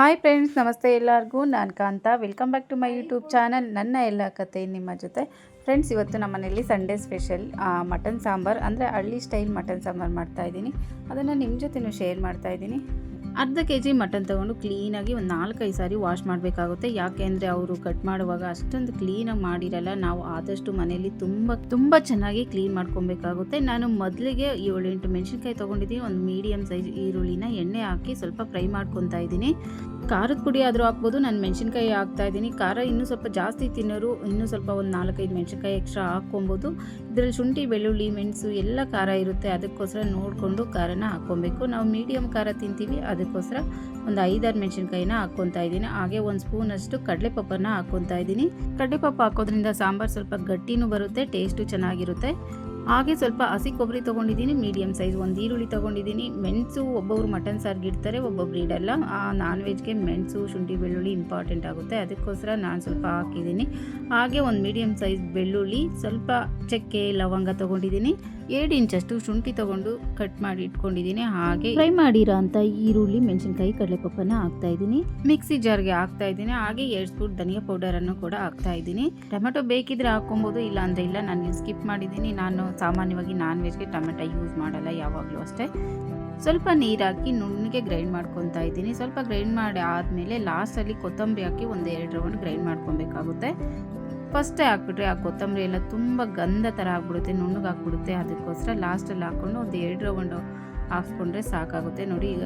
Hi friends, ನಮಸ್ತೆ ಎಲ್ಲರಿಗೂ. ನಾನು Kanta. Welcome back to my YouTube channel. ನನ್ನ ಎಲ್ಲ ಕತೆ ನಿಮ್ಮ ಜೊತೆ. ಫ್ರೆಂಡ್ಸ್, ಇವತ್ತು ನಮ್ಮ ಮನೆಯಲ್ಲಿ ಸಂಡೇ ಸ್ಪೆಷಲ್ ಮಟನ್ ಸಾಂಬಾರು, ಅಂದರೆ ಹಳ್ಳಿ ಸ್ಟೈಲ್ ಮಟನ್ ಸಾಂಬಾರು ಮಾಡ್ತಾಯಿದ್ದೀನಿ. ಅದನ್ನು ನಿಮ್ಮ ಜೊತೆನೂ ಶೇರ್ ಮಾಡ್ತಾಯಿದ್ದೀನಿ. ಅರ್ಧ kg ಮಟನ್ ತೊಗೊಂಡು ಕ್ಲೀನಾಗಿ ಒಂದು 4-5 ಸಾರಿ ವಾಶ್ ಮಾಡಬೇಕಾಗುತ್ತೆ. ಯಾಕೆ ಅಂದರೆ ಅವರು ಕಟ್ ಮಾಡುವಾಗ ಅಷ್ಟೊಂದು ಕ್ಲೀನಾಗಿ ಮಾಡಿರಲ್ಲ. ನಾವು ಆದಷ್ಟು ಮನೆಯಲ್ಲಿ ತುಂಬ ಚೆನ್ನಾಗಿ ಕ್ಲೀನ್ ಮಾಡ್ಕೊಬೇಕಾಗುತ್ತೆ. ನಾನು ಮೊದಲಿಗೆ 7-8 ಮೆಣಸಿನ್ಕಾಯಿ ತೊಗೊಂಡಿದ್ದೀನಿ. ಒಂದು ಮೀಡಿಯಮ್ ಸೈಜ್ ಈರುಳ್ಳಿನ ಎಣ್ಣೆ ಹಾಕಿ ಸ್ವಲ್ಪ ಫ್ರೈ ಮಾಡ್ಕೊತಾ ಇದ್ದೀನಿ. ಖಾರದ ಪುಡಿ ಆದರೂ ಹಾಕ್ಬೋದು. ನಾನು ಮೆಣಸಿನ್ಕಾಯಿ ಹಾಕ್ತಾಯಿದ್ದೀನಿ. ಖಾರ ಇನ್ನೂ ಸ್ವಲ್ಪ ಜಾಸ್ತಿ ತಿನ್ನೋರು ಇನ್ನೂ ಸ್ವಲ್ಪ ಒಂದು 4-5 ಮೆಣಸಿನ್ಕಾಯಿ ಎಕ್ಸ್ಟ್ರಾ ಹಾಕ್ಕೊಬೋದು. ಇದರಲ್ಲಿ ಶುಂಠಿ, ಬೆಳ್ಳುಳ್ಳಿ, ಮೆಣಸು ಎಲ್ಲ ಖಾರ ಇರುತ್ತೆ. ಅದಕ್ಕೋಸ್ಕರ ನೋಡಿಕೊಂಡು ಖಾರನ ಹಾಕ್ಕೊಬೇಕು. ನಾವು ಮೀಡಿಯಮ್ ಖಾರ ತಿಂತೀವಿ, ಅದಕ್ಕೋಸ್ಕರ ಒಂದು 5-6 ಮೆಣಸಿನ್ಕಾಯಿನ ಹಾಕ್ಕೊತಾ ಇದ್ದೀನಿ. ಹಾಗೆ 1 ಸ್ಪೂನಷ್ಟು ಕಡಲೆಪಪ್ಪನ ಹಾಕ್ಕೊತಾ ಇದ್ದೀನಿ. ಕಡಲೆಪಪ್ಪು ಹಾಕೋದ್ರಿಂದ ಸಾಂಬಾರು ಸ್ವಲ್ಪ ಗಟ್ಟಿನೂ ಬರುತ್ತೆ, ಟೇಸ್ಟು ಚೆನ್ನಾಗಿರುತ್ತೆ. ಹಾಗೆ ಸ್ವಲ್ಪ ಹಸಿ ಕೊಬ್ಬರಿ ತೊಗೊಂಡಿದ್ದೀನಿ, ಮೀಡಿಯಮ್ ಸೈಜ್. 1 ಈರುಳ್ಳಿ ತೊಗೊಂಡಿದ್ದೀನಿ. ಮೆಣಸು ಒಬ್ಬೊಬ್ರು ಮಟನ್ ಸಾರಿಗೆ ಇಡ್ತಾರೆ, ಒಬ್ಬೊಬ್ರು ಇಡಲ್ಲ. ನಾನ್ ವೆಜ್ಗೆ ಮೆಣಸು, ಶುಂಠಿ, ಬೆಳ್ಳುಳ್ಳಿ ಇಂಪಾರ್ಟೆಂಟ್ ಆಗುತ್ತೆ. ಅದಕ್ಕೋಸ್ಕರ ನಾನು ಸ್ವಲ್ಪ ಹಾಕಿದ್ದೀನಿ. ಹಾಗೆ 1 ಮೀಡಿಯಮ್ ಸೈಜ್ ಬೆಳ್ಳುಳ್ಳಿ, ಸ್ವಲ್ಪ ಚಕ್ಕೆ, ಲವಂಗ ತೊಗೊಂಡಿದ್ದೀನಿ. 2 ಇಂಚಷ್ಟು ಶುಂಠಿ ತೊಗೊಂಡು ಕಟ್ ಮಾಡಿ ಇಟ್ಕೊಂಡಿದ್ದೀನಿ. ಹಾಗೆ ಫ್ರೈ ಮಾಡಿರೋ ಅಂಥ ಈರುಳ್ಳಿ, ಮೆಣಸಿನ್ಕಾಯಿ, ಕಡಲೆಪಪ್ಪನ ಹಾಕ್ತಾ ಇದ್ದೀನಿ. ಮಿಕ್ಸಿ ಜಾರ್ಗೆ ಹಾಕ್ತಾ ಇದ್ದೀನಿ. ಹಾಗೆ 2 ಸ್ಪೂನ್ ಧನಿಯಾ ಪೌಡರನ್ನು ಕೂಡ ಹಾಕ್ತಾ ಇದ್ದೀನಿ. ಟೊಮೆಟೊ ಬೇಕಿದ್ರೆ ಹಾಕ್ಕೊಬೋದು, ಇಲ್ಲ ಅಂದರೆ ಇಲ್ಲ. ನಾನು ಸ್ಕಿಪ್ ಮಾಡಿದ್ದೀನಿ. ನಾನು ಸಾಮಾನ್ಯವಾಗಿ ನಾನ್ ವೆಜ್ಗೆ ಟೊಮೆಟೊ ಯೂಸ್ ಮಾಡಲ್ಲ, ಯಾವಾಗಲೂ ಅಷ್ಟೇ. ಸ್ವಲ್ಪ ನೀರು ಹಾಕಿ ನುಣ್ಣಗೆ ಗ್ರೈಂಡ್ ಮಾಡ್ಕೊತಾ ಇದ್ದೀನಿ. ಸ್ವಲ್ಪ ಗ್ರೈಂಡ್ ಮಾಡಿ ಆದಮೇಲೆ ಲಾಸ್ಟಲ್ಲಿ ಕೊತ್ತಂಬರಿ ಹಾಕಿ 1-2 ರೌಂಡ್ ಗ್ರೈಂಡ್ ಮಾಡ್ಕೊಬೇಕಾಗುತ್ತೆ. ಫಸ್ಟೇ ಹಾಕ್ಬಿಟ್ರೆ ಆ ಕೊತ್ತಂಬರಿ ಎಲ್ಲ ತುಂಬ ಗಂಧ ಥರ ಆಗಿಬಿಡುತ್ತೆ, ನುಣ್ಣಗೆ ಹಾಕ್ಬಿಡುತ್ತೆ. ಅದಕ್ಕೋಸ್ಕರ ಲಾಸ್ಟಲ್ಲಿ ಹಾಕ್ಕೊಂಡು 1-2 ರೌಂಡು ಹಾಕ್ಸ್ಕೊಂಡ್ರೆ ಸಾಕಾಗುತ್ತೆ. ನೋಡಿ, ಈಗ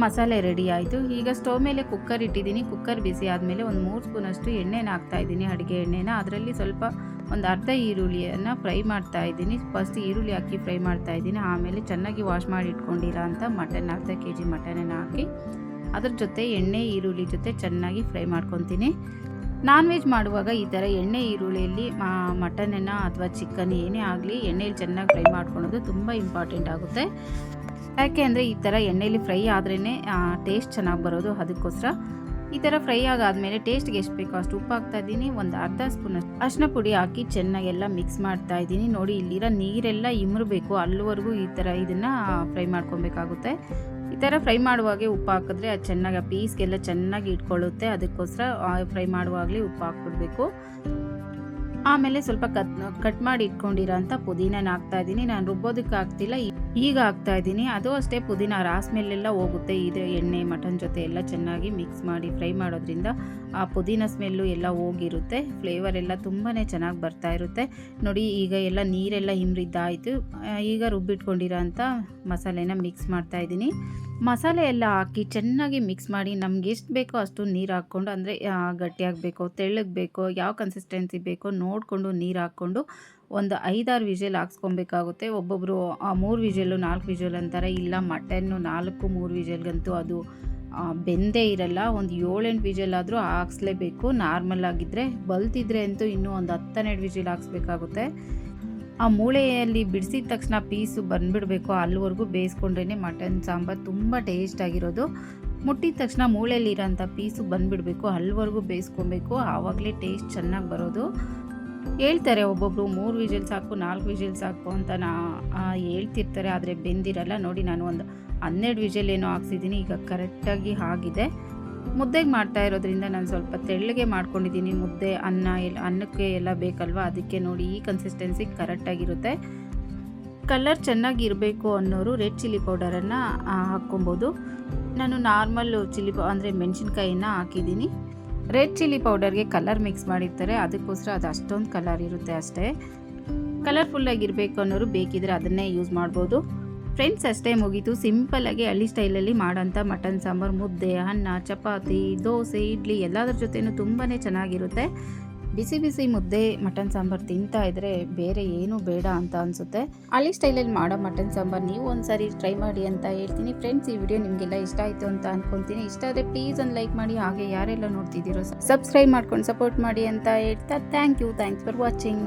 ಮಸಾಲೆ ರೆಡಿ ಆಯಿತು. ಈಗ ಸ್ಟವ್ ಮೇಲೆ ಕುಕ್ಕರ್ ಇಟ್ಟಿದ್ದೀನಿ. ಕುಕ್ಕರ್ ಬಿಸಿ ಆದಮೇಲೆ 3 ಸ್ಪೂನಷ್ಟು ಎಣ್ಣೆನ ಹಾಕ್ತಾಯಿದ್ದೀನಿ, ಅಡುಗೆ ಎಣ್ಣೆನ. ಅದರಲ್ಲಿ ಸ್ವಲ್ಪ ಒಂದು ಅರ್ಧ ಈರುಳ್ಳಿಯನ್ನು ಫ್ರೈ ಮಾಡ್ತಾ ಇದ್ದೀನಿ. ಫಸ್ಟ್ ಈರುಳ್ಳಿ ಹಾಕಿ ಫ್ರೈ ಮಾಡ್ತಾ ಇದ್ದೀನಿ. ಆಮೇಲೆ ಚೆನ್ನಾಗಿ ವಾಶ್ ಮಾಡಿ ಇಟ್ಕೊಂಡಿರೋ ಅಂಥ ಮಟನ್, ಅರ್ಧ kg ಮಟನನ್ನು ಹಾಕಿ ಅದ್ರ ಜೊತೆ ಎಣ್ಣೆ ಈರುಳ್ಳಿ ಜೊತೆ ಚೆನ್ನಾಗಿ ಫ್ರೈ ಮಾಡ್ಕೊತೀನಿ. ನಾನ್ ವೆಜ್ ಮಾಡುವಾಗ ಈ ಥರ ಎಣ್ಣೆ ಈರುಳ್ಳಿಯಲ್ಲಿ ಮಟನನ್ನು ಅಥವಾ ಚಿಕನ್ ಏನೇ ಆಗಲಿ ಎಣ್ಣೆಯಲ್ಲಿ ಚೆನ್ನಾಗಿ ಫ್ರೈ ಮಾಡ್ಕೊಳೋದು ತುಂಬ ಇಂಪಾರ್ಟೆಂಟ್ ಆಗುತ್ತೆ. ಯಾಕೆ ಅಂದರೆ ಈ ಥರ ಎಣ್ಣೆಯಲ್ಲಿ ಫ್ರೈ ಆದ್ರೇ ಟೇಸ್ಟ್ ಚೆನ್ನಾಗಿ ಬರೋದು. ಅದಕ್ಕೋಸ್ಕರ ಈ ಥರ ಫ್ರೈ ಆಗಾದಮೇಲೆ ಟೇಸ್ಟ್ಗೆ ಎಷ್ಟು ಬೇಕೋ ಅಷ್ಟು ಉಪ್ಪು ಹಾಕ್ತಾ ಇದ್ದೀನಿ. ಒಂದು ಅರ್ಧ ಸ್ಪೂನ್ ಅರಿಶಿನ ಪುಡಿ ಹಾಕಿ ಚೆನ್ನಾಗೆಲ್ಲ ಮಿಕ್ಸ್ ಮಾಡ್ತಾ ಇದ್ದೀನಿ. ನೋಡಿ, ಇಲ್ಲಿರೋ ನೀರೆಲ್ಲ ಇಮ್ರಬೇಕು, ಅಲ್ಲಿವರೆಗೂ ಈ ಥರ ಇದನ್ನು ಫ್ರೈ ಮಾಡ್ಕೊಬೇಕಾಗುತ್ತೆ. ಈ ಥರ ಫ್ರೈ ಮಾಡುವಾಗೆ ಉಪ್ಪು ಹಾಕಿದ್ರೆ ಅದು ಚೆನ್ನಾಗಿ ಪೀಸ್ಗೆಲ್ಲ ಚೆನ್ನಾಗಿ ಇಟ್ಕೊಳ್ಳುತ್ತೆ. ಅದಕ್ಕೋಸ್ಕರ ಫ್ರೈ ಮಾಡುವಾಗಲೇ ಉಪ್ಪು ಹಾಕ್ಬಿಡ್ಬೇಕು. ಆಮೇಲೆ ಸ್ವಲ್ಪ ಕಟ್ ಮಾಡಿ ಇಟ್ಕೊಂಡಿರೋ ಅಂಥ ಪುದೀನ ಹಾಕ್ತಾ ಇದ್ದೀನಿ. ನಾನು ರುಬ್ಬೋದಕ್ಕೆ ಹಾಕ್ತಿಲ್ಲ, ಈಗ ಹಾಕ್ತಾ ಇದ್ದೀನಿ. ಅದು ಅಷ್ಟೇ, ಪುದೀನ ರಾಸ್ಮೇಲೆಲ್ಲ ಹೋಗುತ್ತೆ. ಇದು ಎಣ್ಣೆ ಮಟನ್ ಜೊತೆ ಎಲ್ಲ ಚೆನ್ನಾಗಿ ಮಿಕ್ಸ್ ಮಾಡಿ ಫ್ರೈ ಮಾಡೋದ್ರಿಂದ ಆ ಪುದೀನ ಸ್ಮೆಲ್ಲು ಎಲ್ಲ ಹೋಗಿರುತ್ತೆ. ಫ್ಲೇವರ್ ಎಲ್ಲ ತುಂಬಾ ಚೆನ್ನಾಗಿ ಬರ್ತಾ ಇರುತ್ತೆ. ನೋಡಿ, ಈಗ ಎಲ್ಲ ನೀರೆಲ್ಲ ಹಿಮ್ರಿದ್ದಾಯಿತು. ಈಗ ರುಬ್ಬಿಟ್ಕೊಂಡಿರೋ ಅಂಥ ಮಸಾಲೆನ ಮಿಕ್ಸ್ ಮಾಡ್ತಾ ಇದ್ದೀನಿ. ಮಸಾಲೆ ಎಲ್ಲ ಹಾಕಿ ಚೆನ್ನಾಗಿ ಮಿಕ್ಸ್ ಮಾಡಿ ನಮ್ಗೆ ಎಷ್ಟು ಬೇಕೋ ಅಷ್ಟು ನೀರು ಹಾಕ್ಕೊಂಡು, ಅಂದರೆ ಗಟ್ಟಿಯಾಗಬೇಕೋ ತೆಳ್ಳಗೆ ಬೇಕೋ ಯಾವ ಕನ್ಸಿಸ್ಟೆನ್ಸಿ ಬೇಕೋ ನೋಡಿಕೊಂಡು ನೀರು ಹಾಕ್ಕೊಂಡು ಒಂದು 5-6 ವಿಷಲ್ ಹಾಕ್ಸ್ಕೊಬೇಕಾಗುತ್ತೆ. ಒಬ್ಬೊಬ್ಬರು 3 ವಿಷಲು 4 ವಿಷಲ್ ಅಂತಾರೆ. ಇಲ್ಲ, ಮಟನ್ನು 4-3 ವಿಷಲ್ಗಂತೂ ಅದು ಬೆಂದೇ ಇರಲ್ಲ. ಒಂದು 7-8 ವಿಷಲ್ ಆದರೂ ಹಾಕ್ಸ್ಲೇಬೇಕು. ನಾರ್ಮಲ್ ಆಗಿದ್ದರೆ, ಬಲ್ತಿದ್ರೆ ಅಂತೂ ಇನ್ನೂ ಒಂದು 10-12 ವಿಷಲ್ ಹಾಕ್ಸ್ಬೇಕಾಗುತ್ತೆ. ಆ ಮೂಳೆಯಲ್ಲಿ ಬಿಡಿಸಿದ ತಕ್ಷಣ ಪೀಸು ಬಂದುಬಿಡಬೇಕು, ಅಲ್ಲಿವರೆಗೂ ಬೇಯಿಸ್ಕೊಂಡ್ರೇ ಮಟನ್ ಸಾಂಬಾರು ತುಂಬ ಟೇಸ್ಟ್ ಆಗಿರೋದು. ಮುಟ್ಟಿದ ತಕ್ಷಣ ಮೂಳೆಯಲ್ಲಿರೋಂಥ ಪೀಸು ಬಂದುಬಿಡಬೇಕು, ಅಲ್ಲಿವರೆಗೂ ಬೇಯಿಸ್ಕೊಬೇಕು. ಆವಾಗಲೇ ಟೇಸ್ಟ್ ಚೆನ್ನಾಗಿ ಬರೋದು. ಹೇಳ್ತಾರೆ ಒಬ್ಬೊಬ್ಬರು 3 ವಿಷಲ್ ಸಾಕು, 4 ವಿಷಲ್ ಸಾಕು ಅಂತ ಹೇಳ್ತಿರ್ತಾರೆ, ಆದರೆ ಬೆಂದಿರಲ್ಲ. ನೋಡಿ, ನಾನು ಒಂದು 12 ವಿಷಲ್ ಏನೋ ಹಾಕ್ಸಿದ್ದೀನಿ. ಈಗ ಕರೆಕ್ಟಾಗಿ ಆಗಿದೆ. ಮುದ್ದೆಗೆ ಮಾಡ್ತಾ ಇರೋದ್ರಿಂದ ನಾನು ಸ್ವಲ್ಪ ತೆಳ್ಳಗೆ ಮಾಡ್ಕೊಂಡಿದ್ದೀನಿ. ಮುದ್ದೆ, ಅನ್ನಕ್ಕೆ ಎಲ್ಲ ಬೇಕಲ್ವ, ಅದಕ್ಕೆ ನೋಡಿ ಈ ಕನ್ಸಿಸ್ಟೆನ್ಸಿ ಕರೆಕ್ಟಾಗಿರುತ್ತೆ. ಕಲರ್ ಚೆನ್ನಾಗಿರಬೇಕು ಅನ್ನೋರು ರೆಡ್ ಚಿಲ್ಲಿ ಪೌಡರನ್ನು ಹಾಕ್ಕೊಬೋದು. ನಾನು ನಾರ್ಮಲ್ ಚಿಲ್ಲಿ ಅಂದರೆ ಮೆಣಸಿನ್ಕಾಯಿನ ಹಾಕಿದ್ದೀನಿ. ರೆಡ್ ಚಿಲ್ಲಿ ಪೌಡರ್ಗೆ ಕಲರ್ ಮಿಕ್ಸ್ ಮಾಡಿರ್ತಾರೆ, ಅದಕ್ಕೋಸ್ಕರ ಅದು ಅಷ್ಟೊಂದು ಕಲರ್ ಇರುತ್ತೆ ಅಷ್ಟೇ. ಕಲರ್ಫುಲ್ಲಾಗಿರಬೇಕು ಅನ್ನೋರು ಬೇಕಿದ್ರೆ ಅದನ್ನೇ ಯೂಸ್ ಮಾಡ್ಬೋದು. ಫ್ರೆಂಡ್ಸ್, ಅಷ್ಟೇ, ಮುಗೀತು. ಸಿಂಪಲ್ಲಾಗಿ ಹಳ್ಳಿ ಸ್ಟೈಲಲ್ಲಿ ಮಾಡೋಂಥ ಮಟನ್ ಸಾಂಬಾರು ಮುದ್ದೆ, ಅನ್ನ, ಚಪಾತಿ, ದೋಸೆ, ಇಡ್ಲಿ ಎಲ್ಲದರ ಜೊತೆನೂ ತುಂಬಾ ಚೆನ್ನಾಗಿರುತ್ತೆ. ಬಿಸಿ ಬಿಸಿ ಮುದ್ದೆ ಮಟನ್ ಸಾಂಬಾರು ತಿಂತಾ ಇದ್ದರೆ ಬೇರೆ ಏನೂ ಬೇಡ ಅಂತ ಅನಿಸುತ್ತೆ. ಹಳ್ಳಿ ಸ್ಟೈಲಲ್ಲಿ ಮಾಡೋ ಮಟನ್ ಸಾಂಬಾರು ನೀವು ಒಂದ್ಸಾರಿ ಟ್ರೈ ಮಾಡಿ ಅಂತ ಹೇಳ್ತೀನಿ. ಫ್ರೆಂಡ್ಸ್, ಈ ವಿಡಿಯೋ ನಿಮಗೆಲ್ಲ ಇಷ್ಟ ಆಯಿತು ಅಂತ ಅಂದ್ಕೊತೀನಿ. ಇಷ್ಟ ಆದರೆ ಪ್ಲೀಸ್ ಒಂದು ಲೈಕ್ ಮಾಡಿ. ಹಾಗೆ ಯಾರೆಲ್ಲ ನೋಡ್ತಿದ್ದೀರೋ ಸಬ್ಸ್ಕ್ರೈಬ್ ಮಾಡ್ಕೊಂಡು ಸಪೋರ್ಟ್ ಮಾಡಿ ಅಂತ ಹೇಳ್ತಾ ಥ್ಯಾಂಕ್ಸ್ ಫಾರ್ ವಾಚಿಂಗ್.